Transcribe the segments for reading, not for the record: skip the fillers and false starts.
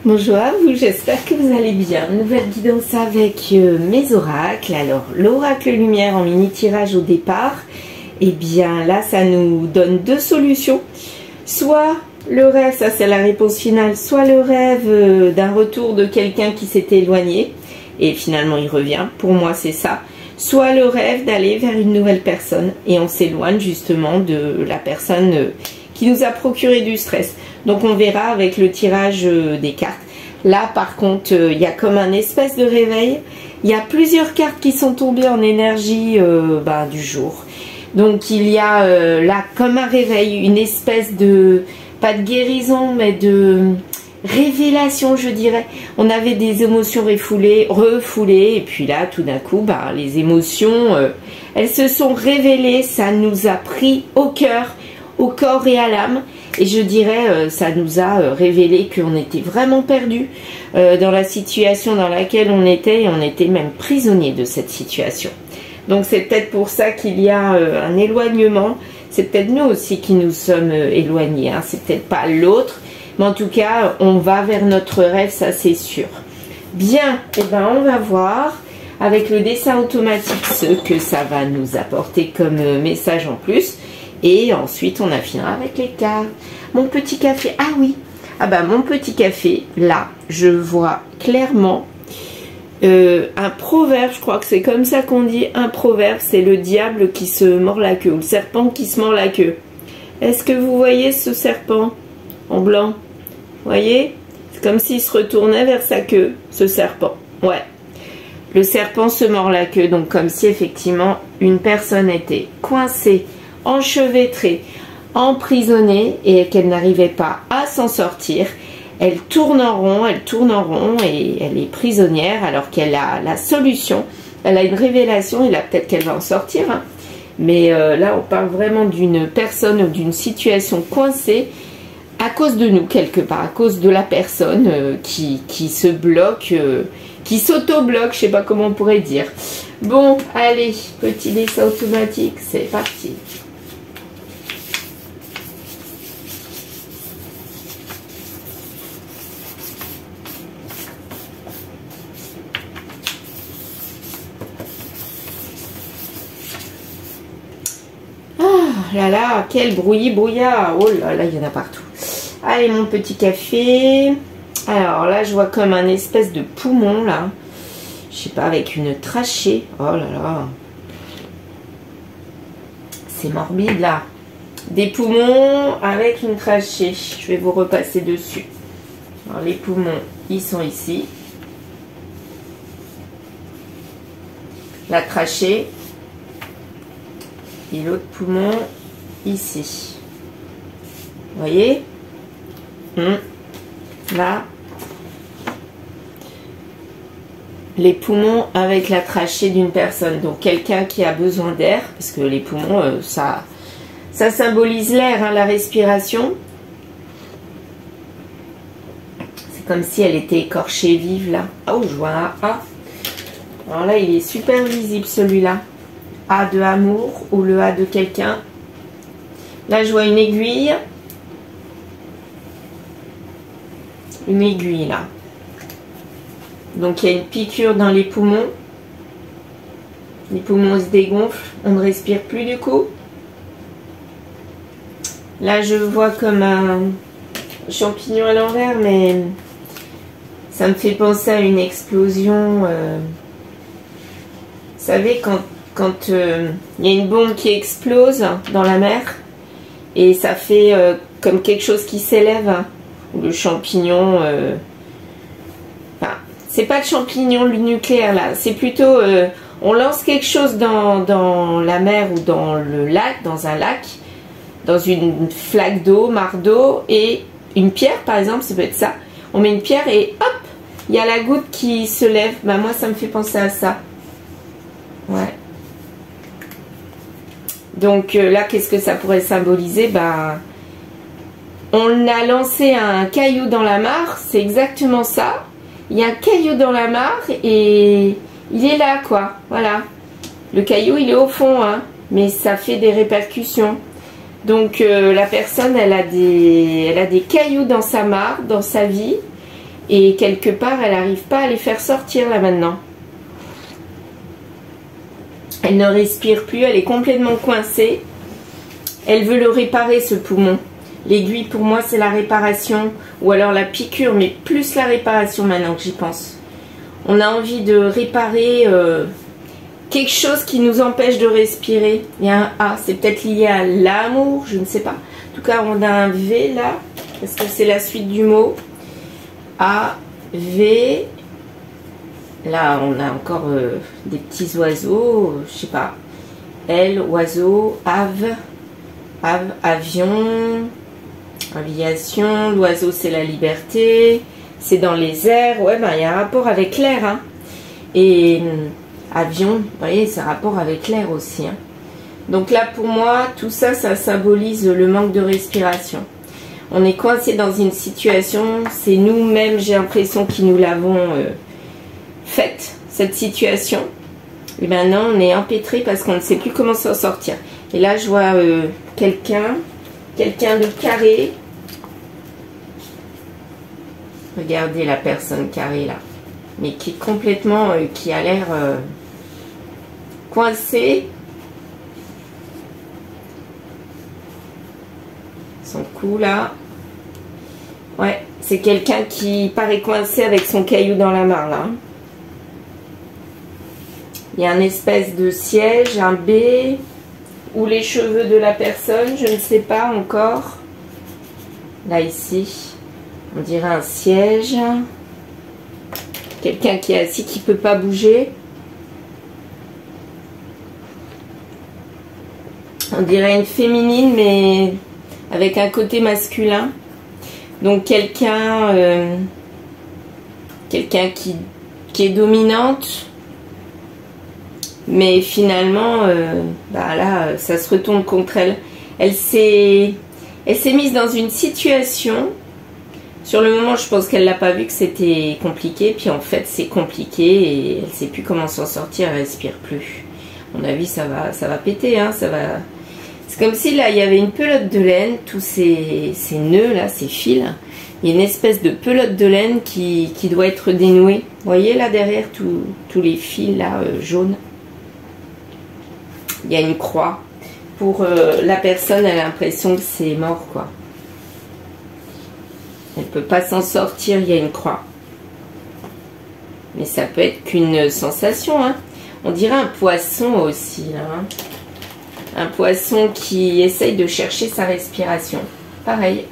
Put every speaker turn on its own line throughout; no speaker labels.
Bonjour à vous, j'espère que vous allez bien. Nouvelle guidance avec mes oracles. Alors, l'oracle lumière en mini tirage au départ, et bien là, ça nous donne deux solutions. Soit le rêve, ça c'est la réponse finale, soit le rêve d'un retour de quelqu'un qui s'était éloigné, et finalement il revient. Pour moi, c'est ça. Soit le rêve d'aller vers une nouvelle personne, et on s'éloigne justement de la personne qui nous a procuré du stress. Donc on verra avec le tirage des cartes. Là par contre il y a comme un espèce de réveil. Il y a plusieurs cartes qui sont tombées en énergie du jour. Donc il y a là comme un réveil, une espèce de, pas de guérison mais de révélation je dirais. On avait des émotions refoulées et puis là tout d'un coup les émotions elles se sont révélées. Ça nous a pris au cœur, au corps et à l'âme. Et je dirais, ça nous a révélé qu'on était vraiment perdu dans la situation dans laquelle on était, et on était même prisonnier de cette situation. Donc c'est peut-être pour ça qu'il y a un éloignement. C'est peut-être nous aussi qui nous sommes éloignés, hein. C'est peut-être pas l'autre, mais en tout cas, on va vers notre rêve, ça c'est sûr. Bien, et on va voir avec le dessin automatique ce que ça va nous apporter comme message en plus. Et ensuite, on affinera avec les cartes. Mon petit café. Ah oui. Mon petit café. Là, je vois clairement un proverbe. Je crois que c'est comme ça qu'on dit. Un proverbe, c'est le diable qui se mord la queue. Ou le serpent qui se mord la queue. Est-ce que vous voyez ce serpent en blanc? Vous voyez? C'est comme s'il se retournait vers sa queue, ce serpent. Ouais. Le serpent se mord la queue. Donc, comme si effectivement, une personne était coincée, enchevêtrée, emprisonnée, et qu'elle n'arrivait pas à s'en sortir. Elle tourne en rond et elle est prisonnière alors qu'elle a la solution. Elle a une révélation et là peut-être qu'elle va en sortir, hein. Mais là on parle vraiment d'une personne ou d'une situation coincée à cause de nous quelque part, à cause de la personne qui se bloque, qui s'auto-bloque, je sais pas comment on pourrait dire. Bon, allez, petit dessin automatique, c'est parti. Là, quel brouillis-brouillard. Oh là là, il y en a partout. Allez, mon petit café. Alors là, je vois comme un espèce de poumon, là. Je sais pas, avec une trachée. Oh là là. C'est morbide, là. Des poumons avec une trachée. Je vais vous repasser dessus. Alors, les poumons, ils sont ici. La trachée. Et l'autre poumon ici. Vous voyez? Là. Les poumons avec la trachée d'une personne. Donc quelqu'un qui a besoin d'air. Parce que les poumons, ça symbolise l'air, hein, la respiration. C'est comme si elle était écorchée vive là. Oh, je vois un A. Alors là, il est super visible celui-là. A de amour ou le A de quelqu'un. Là, je vois une aiguille. Une aiguille, là. Donc, il y a une piqûre dans les poumons. Les poumons se dégonflent. On ne respire plus du coup. Là, je vois comme un champignon à l'envers, mais ça me fait penser à une explosion. Vous savez, quand il y a une bombe qui explose dans la mer et ça fait comme quelque chose qui s'élève, le champignon, c'est pas le champignon le nucléaire là, c'est plutôt on lance quelque chose dans la mer ou dans le lac, dans un lac, dans une flaque d'eau, mare d'eau, et une pierre par exemple, ça peut être ça, on met une pierre et hop, il y a la goutte qui se lève. Moi ça me fait penser à ça. Ouais. Donc là, qu'est-ce que ça pourrait symboliser? On a lancé un caillou dans la mare, c'est exactement ça. Il y a un caillou dans la mare et il est là, quoi. Voilà. Le caillou, il est au fond, hein, mais ça fait des répercussions. Donc la personne, elle a des cailloux dans sa mare, dans sa vie. Et quelque part, elle n'arrive pas à les faire sortir là maintenant. Elle ne respire plus, elle est complètement coincée. Elle veut le réparer, ce poumon. L'aiguille, pour moi, c'est la réparation. Ou alors la piqûre, mais plus la réparation maintenant que j'y pense. On a envie de réparer quelque chose qui nous empêche de respirer. Il y a un A, c'est peut-être lié à l'amour, je ne sais pas. En tout cas, on a un V là, parce que c'est la suite du mot. A, V. Là, on a encore des petits oiseaux, je sais pas. L, oiseau, ave, avion, aviation. L'oiseau, c'est la liberté. C'est dans les airs. Ouais, ben, il y a un rapport avec l'air. Hein. Et avion, vous voyez, c'est un rapport avec l'air aussi. Hein. Donc là, pour moi, tout ça, ça symbolise le manque de respiration. On est coincé dans une situation, c'est nous-mêmes, j'ai l'impression, qui nous l'avons faite, cette situation. Et maintenant, on est empêtré parce qu'on ne sait plus comment s'en sortir. Et là, je vois quelqu'un de carré. Regardez la personne carrée là. Mais qui est complètement, qui a l'air coincé. Son cou là. Ouais, c'est quelqu'un qui paraît coincé avec son caillou dans la main là. Il y a un espèce de siège, un B, ou les cheveux de la personne, je ne sais pas encore. Là ici, on dirait un siège. Quelqu'un qui est assis, qui ne peut pas bouger. On dirait une féminine, mais avec un côté masculin. Donc quelqu'un qui est dominante. Mais finalement, bah là, ça se retourne contre elle. Elle s'est mise dans une situation. Sur le moment, je pense qu'elle l'a pas vu que c'était compliqué. Puis en fait, c'est compliqué et elle sait plus comment s'en sortir. Elle respire plus. À mon avis, ça va péter. Hein, ça va. C'est comme si là, il y avait une pelote de laine. Tous ces nœuds là, ces fils. Il y a une espèce de pelote de laine qui doit être dénouée. Vous voyez là derrière tous les fils là jaunes. Il y a une croix. Pour la personne, elle a l'impression que c'est mort, quoi. Elle ne peut pas s'en sortir, il y a une croix. Mais ça peut être qu'une sensation, hein. On dirait un poisson aussi, là. Hein. Un poisson qui essaye de chercher sa respiration. Pareil.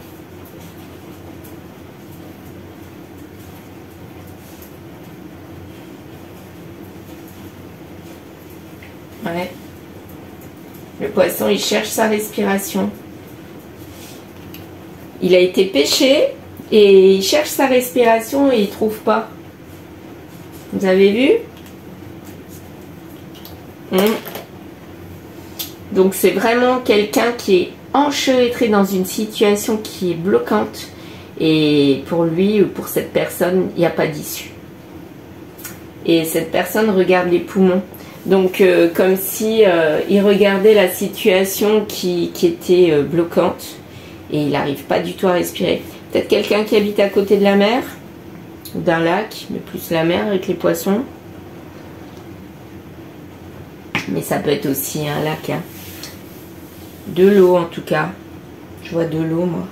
Ouais. Le poisson, il cherche sa respiration. Il a été pêché et il cherche sa respiration et il ne trouve pas. Vous avez vu? Donc c'est vraiment quelqu'un qui est enchevêtré dans une situation qui est bloquante. Et pour lui ou pour cette personne, il n'y a pas d'issue. Et cette personne regarde les poumons. Donc comme si il regardait la situation qui était bloquante et il n'arrive pas du tout à respirer. Peut-être quelqu'un qui habite à côté de la mer, d'un lac, mais plus la mer avec les poissons. Mais ça peut être aussi un lac. Hein. De l'eau en tout cas. Je vois de l'eau moi.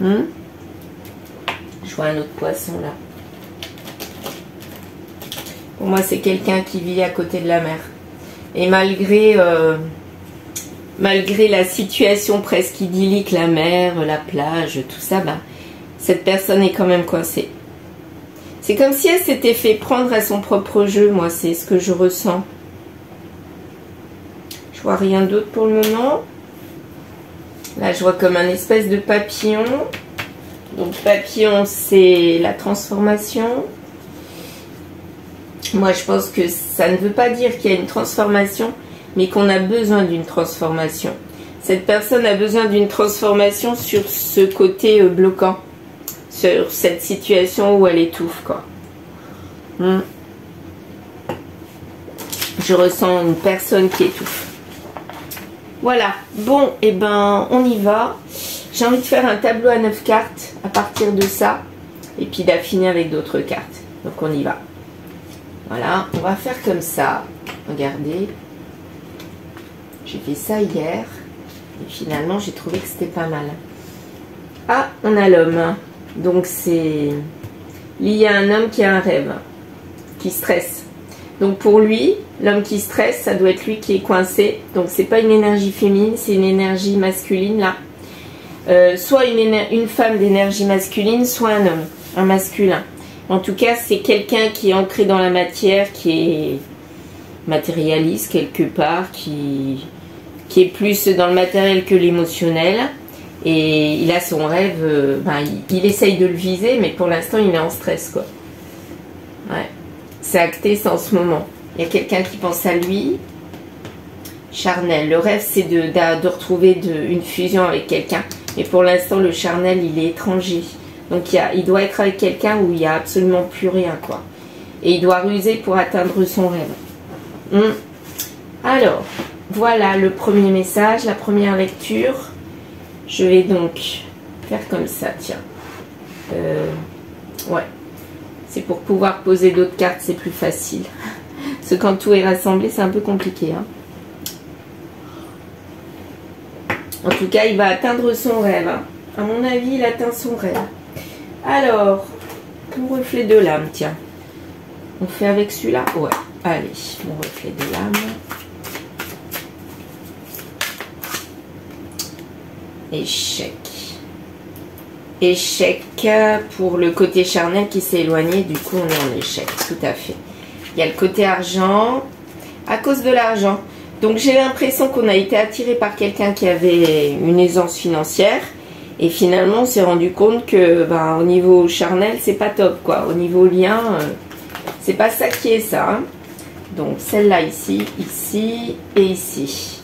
Je vois un autre poisson là. Pour moi, c'est quelqu'un qui vit à côté de la mer. Et malgré la situation presque idyllique, la mer, la plage, tout ça, bah, cette personne est quand même coincée. C'est comme si elle s'était fait prendre à son propre jeu, moi, c'est ce que je ressens. Je vois rien d'autre pour le moment. Là, je vois comme un espèce de papillon. Donc, papillon, c'est la transformation. Moi, je pense que ça ne veut pas dire qu'il y a une transformation, mais qu'on a besoin d'une transformation. Cette personne a besoin d'une transformation sur ce côté bloquant, sur cette situation où elle étouffe, quoi. Je ressens une personne qui étouffe. Voilà. Bon, et ben, on y va. J'ai envie de faire un tableau à 9 cartes à partir de ça. et puis d'affiner avec d'autres cartes. Donc on y va. Voilà, on va faire comme ça. Regardez. J'ai fait ça hier. Et finalement, j'ai trouvé que c'était pas mal. Ah, on a l'homme. Donc c'est lié à un homme qui a un rêve, qui stresse. Donc pour lui, l'homme qui stresse, ça doit être lui qui est coincé. Donc c'est pas une énergie féminine, c'est une énergie masculine là. Soit une femme d'énergie masculine, soit un homme, un masculin. En tout cas, c'est quelqu'un qui est ancré dans la matière, qui est matérialiste quelque part, qui est plus dans le matériel que l'émotionnel. Et il a son rêve, il essaye de le viser, mais pour l'instant, il est en stress, quoi. Ouais. C'est acté, c'est en ce moment. Il y a quelqu'un qui pense à lui. Charnel. Le rêve, c'est de retrouver une fusion avec quelqu'un. Mais pour l'instant, le charnel, il est étranger. Donc, il doit être avec quelqu'un où il n'y a absolument plus rien, quoi. Et il doit ruser pour atteindre son rêve. Alors, voilà le premier message, la première lecture. Je vais donc faire comme ça, tiens. Ouais. C'est pour pouvoir poser d'autres cartes, c'est plus facile. Parce que quand tout est rassemblé, c'est un peu compliqué. Hein. En tout cas, il va atteindre son rêve. Hein. À mon avis, il atteint son rêve. Alors, mon reflet de l'âme, tiens. On fait avec celui-là? Ouais. Allez, mon reflet de l'âme. Échec. Échec pour le côté charnel qui s'est éloigné. Du coup, on est en échec. Tout à fait. Il y a le côté argent. À cause de l'argent. Donc, j'ai l'impression qu'on a été attiré par quelqu'un qui avait une aisance financière. Et finalement, on s'est rendu compte que, au niveau charnel, c'est pas top, quoi. Au niveau lien, c'est pas ça qui est ça. Hein. Donc, celle-là ici, ici et ici.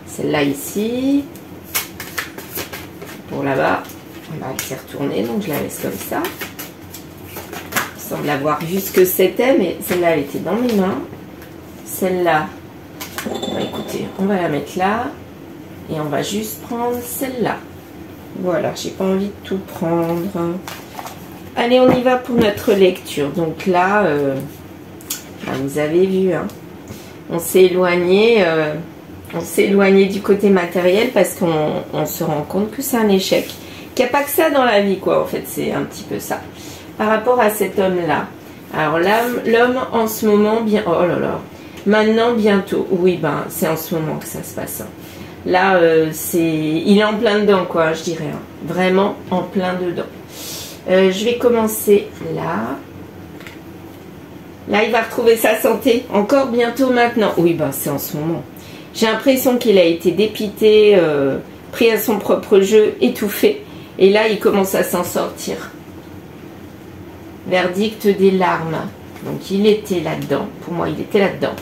Celle-là ici. Pour là-bas, elle s'est retournée, donc je la laisse comme ça. Il semble avoir vu ce que c'était, mais celle-là, elle était dans mes mains. Celle-là, écoutez, on va la mettre là. Et on va juste prendre celle-là. Voilà, j'ai pas envie de tout prendre. Allez, on y va pour notre lecture. Donc là, vous avez vu, hein, on s'est éloigné du côté matériel parce qu'on se rend compte que c'est un échec. Qu'il n'y a pas que ça dans la vie, quoi. En fait, c'est un petit peu ça. Par rapport à cet homme-là. Alors, l'homme, en ce moment, oh là là. Maintenant, bientôt. Oui, c'est en ce moment que ça se passe. Hein. Là, il est en plein dedans, quoi, je dirais. Hein. Vraiment en plein dedans. Je vais commencer là. Là, il va retrouver sa santé. Encore bientôt maintenant. Oui, c'est en ce moment. J'ai l'impression qu'il a été dépité, pris à son propre jeu, étouffé. Et là, il commence à s'en sortir. Verdict des larmes. Donc, il était là-dedans. Pour moi, il était là-dedans.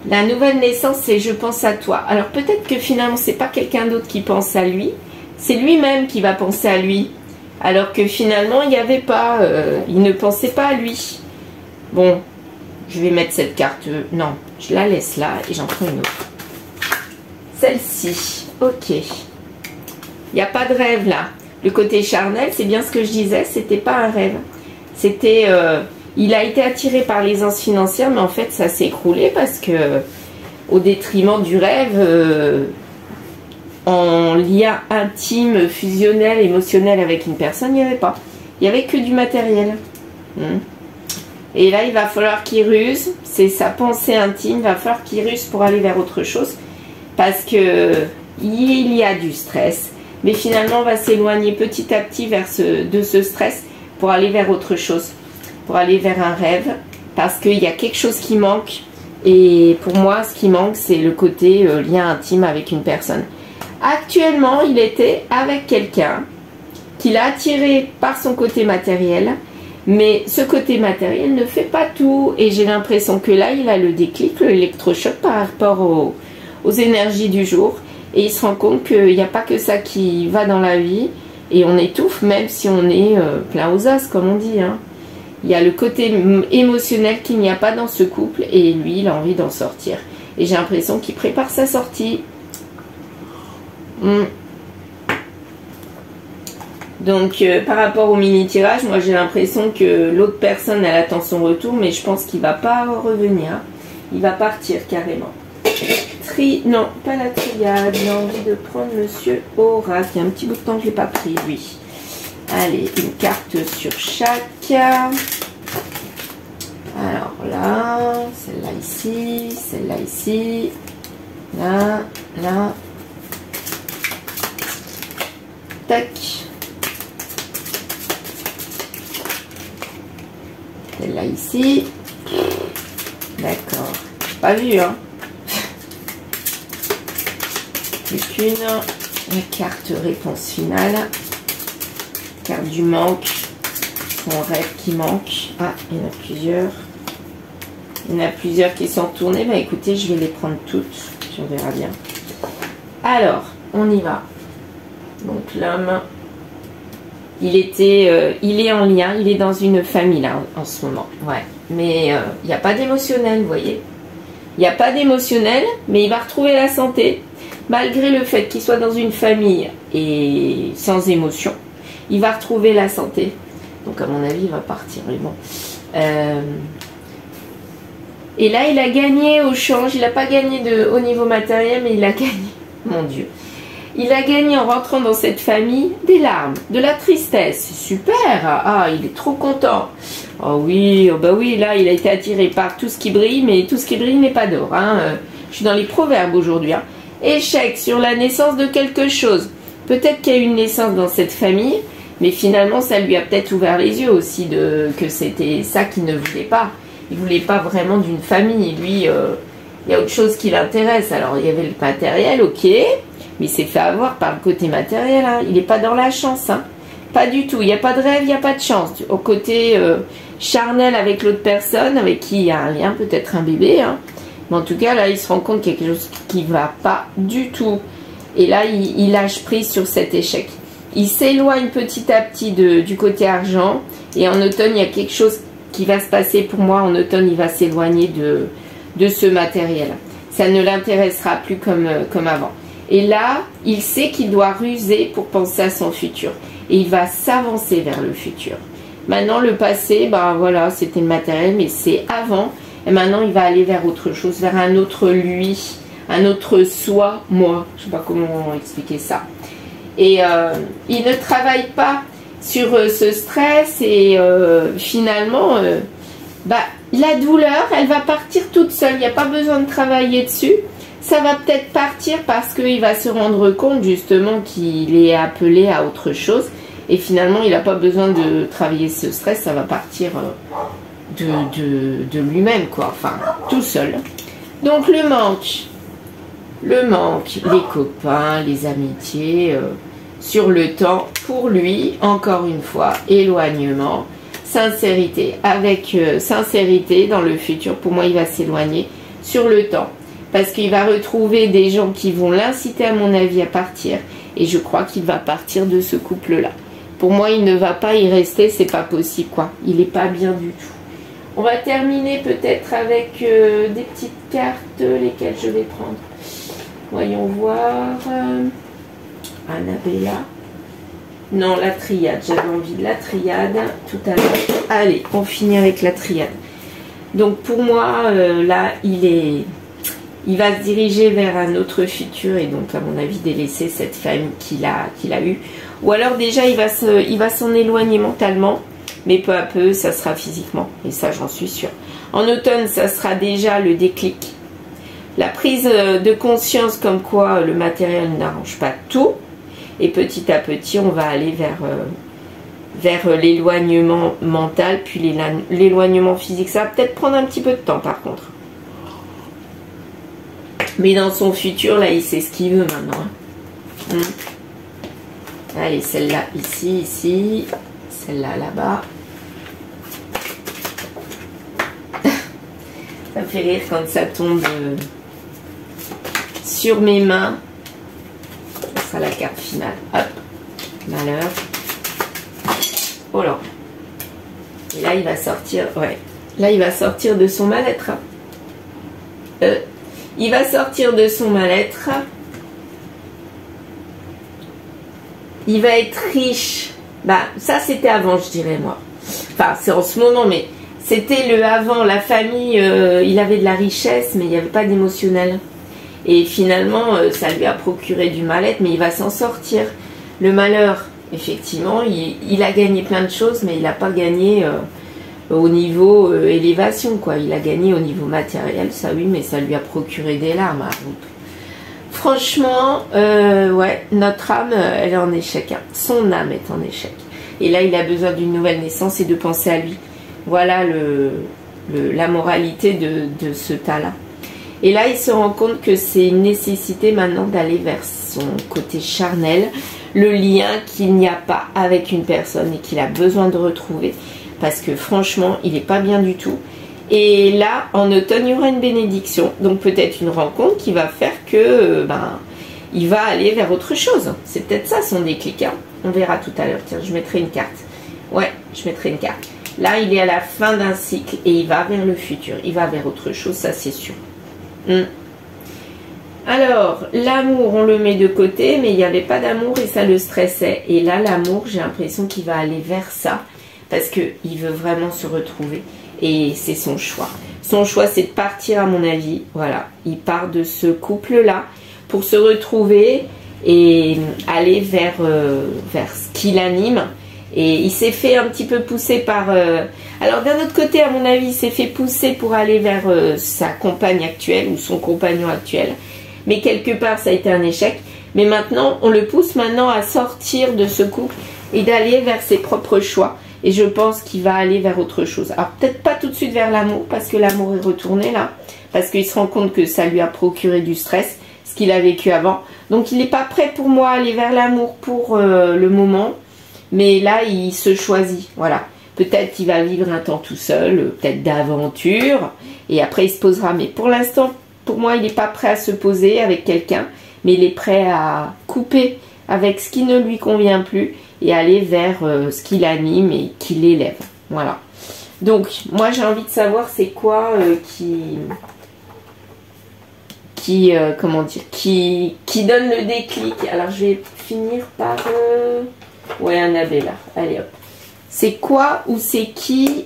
La nouvelle naissance, c'est je pense à toi. Alors, peut-être que finalement, c'est pas quelqu'un d'autre qui pense à lui. C'est lui-même qui va penser à lui. Alors que finalement, il n'y avait pas... il ne pensait pas à lui. Bon, je vais mettre cette carte. Non, je la laisse là et j'en prends une autre. Celle-ci. Ok. Il n'y a pas de rêve là. Le côté charnel, c'est bien ce que je disais, c'était pas un rêve. C'était... il a été attiré par l'aisance financière, mais en fait, ça s'est écroulé parce que, au détriment du rêve, en lien intime, fusionnel, émotionnel avec une personne, il n'y avait pas. Il n'y avait que du matériel. Et là, il va falloir qu'il ruse. C'est sa pensée intime. Il va falloir qu'il ruse pour aller vers autre chose. Parce que il y a du stress. Mais finalement, on va s'éloigner petit à petit de ce stress pour aller vers autre chose. Pour aller vers un rêve. Parce qu'il y a quelque chose qui manque. Et pour moi, ce qui manque, c'est le côté lien intime avec une personne. Actuellement, il était avec quelqu'un qui l'a attiré par son côté matériel. Mais ce côté matériel ne fait pas tout. Et j'ai l'impression que là, il a le déclic, l'électrochoc par rapport aux énergies du jour. Et il se rend compte qu'il n'y a pas que ça qui va dans la vie. Et on étouffe même si on est plein aux os, comme on dit. Hein. Il y a le côté émotionnel qu'il n'y a pas dans ce couple. Et lui, il a envie d'en sortir. Et j'ai l'impression qu'il prépare sa sortie. Donc par rapport au mini tirage, moi j'ai l'impression que l'autre personne elle attend son retour, mais je pense qu'il va pas revenir. Il va partir carrément. Non, pas la triade. J'ai envie de prendre Monsieur Oracle. Il y a un petit bout de temps que je l'ai pas pris lui. Allez, une carte sur chaque. Alors là, celle-là ici, celle-là ici, là, là. Tac. Celle-là ici. D'accord. Pas vu, hein. Plus qu'une. La carte réponse finale. Carte du manque. Son rêve qui manque. Ah, il y en a plusieurs. Il y en a plusieurs qui sont tournées. Bah écoutez, je vais les prendre toutes. Puis on verra bien. Alors, on y va. Donc l'homme, il est en lien, il est dans une famille là en ce moment. Ouais. Mais il n'y a pas d'émotionnel, vous voyez. Il n'y a pas d'émotionnel, mais il va retrouver la santé. Malgré le fait qu'il soit dans une famille et sans émotion, il va retrouver la santé. Donc à mon avis, il va partir. Mais bon. Et là, il a gagné au change. Il n'a pas gagné au niveau matériel, mais il a gagné. Mon Dieu. Il a gagné en rentrant dans cette famille des larmes, de la tristesse. C'est super. Ah, il est trop content. Oh oui, oh bah oui, là, il a été attiré par tout ce qui brille, mais tout ce qui brille n'est pas d'or. Hein. Je suis dans les proverbes aujourd'hui. Hein. Échec sur la naissance de quelque chose. Peut-être qu'il y a eu une naissance dans cette famille, mais finalement, ça lui a peut-être ouvert les yeux aussi que c'était ça qu'il ne voulait pas. Il ne voulait pas vraiment d'une famille. Lui, il y a autre chose qui l'intéresse. Alors, il y avait le matériel, ok, mais il s'est fait avoir par le côté matériel. Hein. Il n'est pas dans la chance. Hein. Pas du tout. Il n'y a pas de rêve, il n'y a pas de chance. Au côté charnel avec l'autre personne, avec qui il y a un lien, peut-être un bébé. Hein. Mais en tout cas, là, il se rend compte qu'il y a quelque chose qui ne va pas du tout. Et là, il lâche prise sur cet échec. Il s'éloigne petit à petit du côté argent. Et en automne, il y a quelque chose qui va se passer pour moi. En automne, il va s'éloigner de ce matériel. Ça ne l'intéressera plus comme avant. Et là, il sait qu'il doit ruser pour penser à son futur. Et il va s'avancer vers le futur. Maintenant, le passé, ben voilà, c'était le matériel, mais c'est avant. Et maintenant, il va aller vers autre chose, vers un autre lui, un autre soi, moi. Je ne sais pas comment expliquer ça. Et il ne travaille pas sur ce stress et finalement, la douleur, elle va partir toute seule. Il n'y a pas besoin de travailler dessus. Ça va peut-être partir parce qu'il va se rendre compte justement qu'il est appelé à autre chose. Et finalement, il n'a pas besoin de travailler ce stress. Ça va partir de lui-même, quoi. Enfin, tout seul. Donc, le manque, les copains, les amitiés, sur le temps, pour lui, encore une fois, éloignement, sincérité. Avec sincérité dans le futur, pour moi, il va s'éloigner sur le temps. Parce qu'il va retrouver des gens qui vont l'inciter, à mon avis, à partir. Et je crois qu'il va partir de ce couple-là. Pour moi, il ne va pas y rester, c'est pas possible, quoi. Il n'est pas bien du tout. On va terminer peut-être avec des petites cartes, lesquelles je vais prendre. Voyons voir. Annabella. Non, la triade. J'avais envie de la triade tout à l'heure. Allez, on finit avec la triade. Donc pour moi, là, il va se diriger vers un autre futur et donc à mon avis délaisser cette famille qu'il a eue. Ou alors déjà il va s'en éloigner mentalement, mais peu à peu ça sera physiquement, et ça j'en suis sûre. En automne ça sera déjà le déclic, la prise de conscience comme quoi le matériel n'arrange pas tout, et petit à petit on va aller vers l'éloignement mental, puis l'éloignement physique. Ça va peut-être prendre un petit peu de temps par contre. Mais dans son futur, là, il sait ce qu'il veut maintenant. Allez, celle-là, ici. Celle-là, là-bas. Ça me fait rire quand ça tombe sur mes mains. Ça sera la carte finale. Hop. Malheur. Oh là. Et là, il va sortir. Ouais. Là, il va sortir de son mal-être. Il va sortir de son mal-être. Il va être riche Bah, ça, c'était avant, je dirais, moi. Enfin, c'est en ce moment, mais c'était le avant. La famille, il avait de la richesse, mais il n'y avait pas d'émotionnel. Et finalement, ça lui a procuré du mal-être, mais il va s'en sortir. Le malheur, effectivement, il a gagné plein de choses, mais il n'a pas gagné au niveau élévation, quoi. Il a gagné au niveau matériel, ça oui, mais ça lui a procuré des larmes. Hein. Donc, franchement, ouais, notre âme, elle est en échec. Hein. Son âme est en échec. Et là, il a besoin d'une nouvelle naissance et de penser à lui. Voilà la moralité de ce tas-là. Et là, il se rend compte que c'est une nécessité maintenant d'aller vers son côté charnel, le lien qu'il n'y a pas avec une personne et qu'il a besoin de retrouver. Parce que franchement, il n'est pas bien du tout. Et là, en automne, il y aura une bénédiction. Donc peut-être une rencontre qui va faire que il va aller vers autre chose. C'est peut-être ça son déclic. Hein. On verra tout à l'heure. Tiens, je mettrai une carte. Ouais, je mettrai une carte. Là, il est à la fin d'un cycle et il va vers le futur. Il va vers autre chose, ça c'est sûr. Alors, l'amour, on le met de côté, mais il n'y avait pas d'amour et ça le stressait. Et là, l'amour, j'ai l'impression qu'il va aller vers ça parce qu'il veut vraiment se retrouver. Et c'est son choix. Son choix, c'est de partir, à mon avis. Voilà, il part de ce couple-là pour se retrouver et aller vers ce qui l'anime. Et il s'est fait un petit peu pousser par... Alors d'un autre côté, à mon avis, il s'est fait pousser pour aller vers sa compagne actuelle ou son compagnon actuel. Mais quelque part, ça a été un échec. Mais maintenant, on le pousse maintenant à sortir de ce couple et d'aller vers ses propres choix. Et je pense qu'il va aller vers autre chose. Alors peut-être pas tout de suite vers l'amour, parce que l'amour est retourné là. Parce qu'il se rend compte que ça lui a procuré du stress, ce qu'il a vécu avant. Donc il n'est pas prêt pour moi à aller vers l'amour pour le moment. Mais là, il se choisit, voilà. Peut-être qu'il va vivre un temps tout seul, peut-être d'aventure, et après il se posera. Mais pour l'instant, pour moi, il n'est pas prêt à se poser avec quelqu'un, mais il est prêt à couper avec ce qui ne lui convient plus et aller vers ce qui l'anime et qui l'élève. Voilà. Donc, moi, j'ai envie de savoir c'est quoi comment dire, qui donne le déclic. Alors, je vais finir par... Ouais, Annabella. Allez hop. C'est quoi ou c'est qui?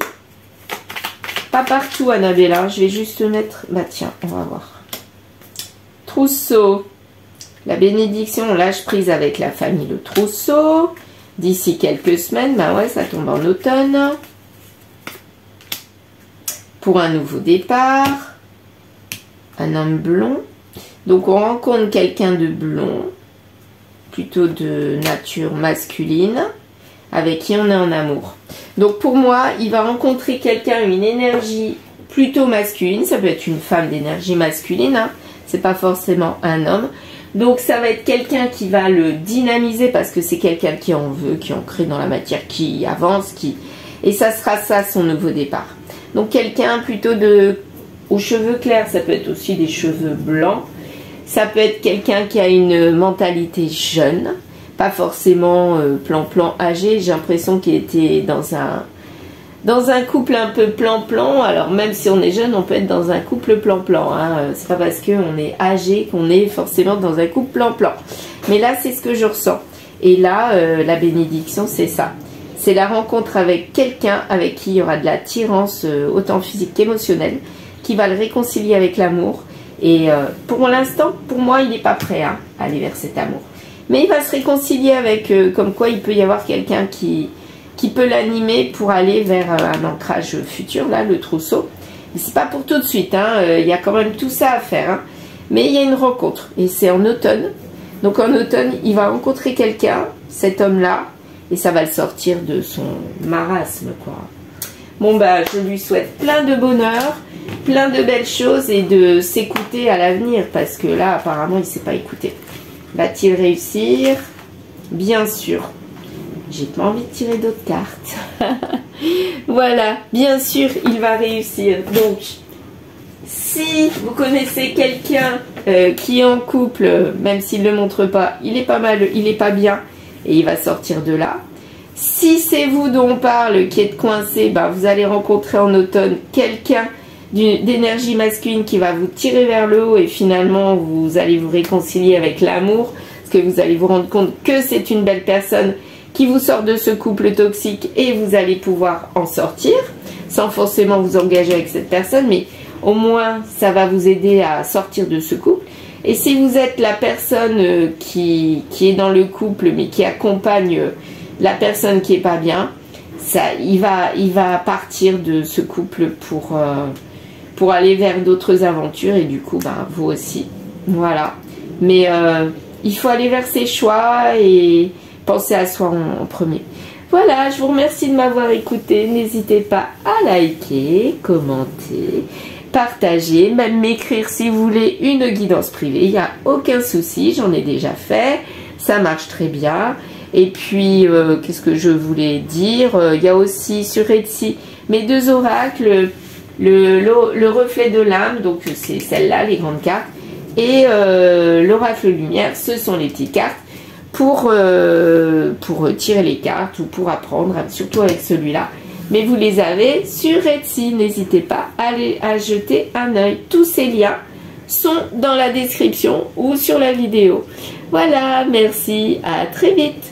Pas partout, Annabella. Je vais juste mettre... Bah tiens, on va voir. Trousseau. La bénédiction, lâche prise avec la famille Le Trousseau. D'ici quelques semaines, bah ouais, ça tombe en automne. Pour un nouveau départ. Un homme blond. Donc on rencontre quelqu'un de blond. Plutôt de nature masculine, avec qui on est en amour. Donc pour moi, il va rencontrer quelqu'un, une énergie plutôt masculine, ça peut être une femme d'énergie masculine, hein. C'est pas forcément un homme. Donc ça va être quelqu'un qui va le dynamiser, parce que c'est quelqu'un qui en veut, qui en crée dans la matière, qui avance, et ça sera ça son nouveau départ. Donc quelqu'un plutôt aux cheveux clairs, ça peut être aussi des cheveux blancs. Ça peut être quelqu'un qui a une mentalité jeune, pas forcément plan-plan âgé. J'ai l'impression qu'il était dans un couple un peu plan-plan. Alors même si on est jeune, on peut être dans un couple plan-plan. Hein. C'est pas parce qu'on est âgé qu'on est forcément dans un couple plan-plan. Mais là, c'est ce que je ressens. Et là, la bénédiction, c'est ça. C'est la rencontre avec quelqu'un avec qui il y aura de l'attirance, autant physique qu'émotionnelle, qui va le réconcilier avec l'amour. Et pour l'instant, pour moi, il n'est pas prêt à aller vers cet amour. Mais il va se réconcilier avec, comme quoi il peut y avoir quelqu'un qui peut l'animer pour aller vers un ancrage futur, là, le trousseau. Mais c'est pas pour tout de suite, hein, il y a quand même tout ça à faire. Hein. Mais il y a une rencontre, et c'est en automne. Donc en automne, il va rencontrer quelqu'un, cet homme-là, et ça va le sortir de son marasme, quoi. Bon, bah, je lui souhaite plein de bonheur, plein de belles choses et de s'écouter à l'avenir, parce que là, apparemment, il ne s'est pas écouté. Va-t-il réussir? Bien sûr. J'ai pas envie de tirer d'autres cartes. Voilà, bien sûr, il va réussir. Donc, si vous connaissez quelqu'un qui est en couple, même s'il ne le montre pas, il est pas mal, il est pas bien, et il va sortir de là. Si c'est vous dont on parle qui êtes coincé, bah, vous allez rencontrer en automne quelqu'un d'énergie masculine qui va vous tirer vers le haut, et finalement vous allez vous réconcilier avec l'amour, parce que vous allez vous rendre compte que c'est une belle personne qui vous sort de ce couple toxique et vous allez pouvoir en sortir sans forcément vous engager avec cette personne, mais au moins ça va vous aider à sortir de ce couple. Et si vous êtes la personne qui est dans le couple mais qui accompagne la personne qui est pas bien, il va partir de ce couple pour aller vers d'autres aventures, et du coup vous aussi, voilà. Mais il faut aller vers ses choix et penser à soi en premier. Voilà, je vous remercie de m'avoir écouté. N'hésitez pas à liker, commenter, partager, même m'écrire si vous voulez une guidance privée. Il n'y a aucun souci, j'en ai déjà fait, ça marche très bien. Et puis, qu'est-ce que je voulais dire, il y a aussi sur Etsy mes 2 oracles, le reflet de l'âme, donc c'est celle-là, les grandes cartes, et l'oracle lumière, ce sont les petites cartes pour tirer les cartes ou pour apprendre, surtout avec celui-là. Mais vous les avez sur Etsy, n'hésitez pas à aller à jeter un œil. Tous ces liens sont dans la description ou sur la vidéo. Voilà, merci, à très vite.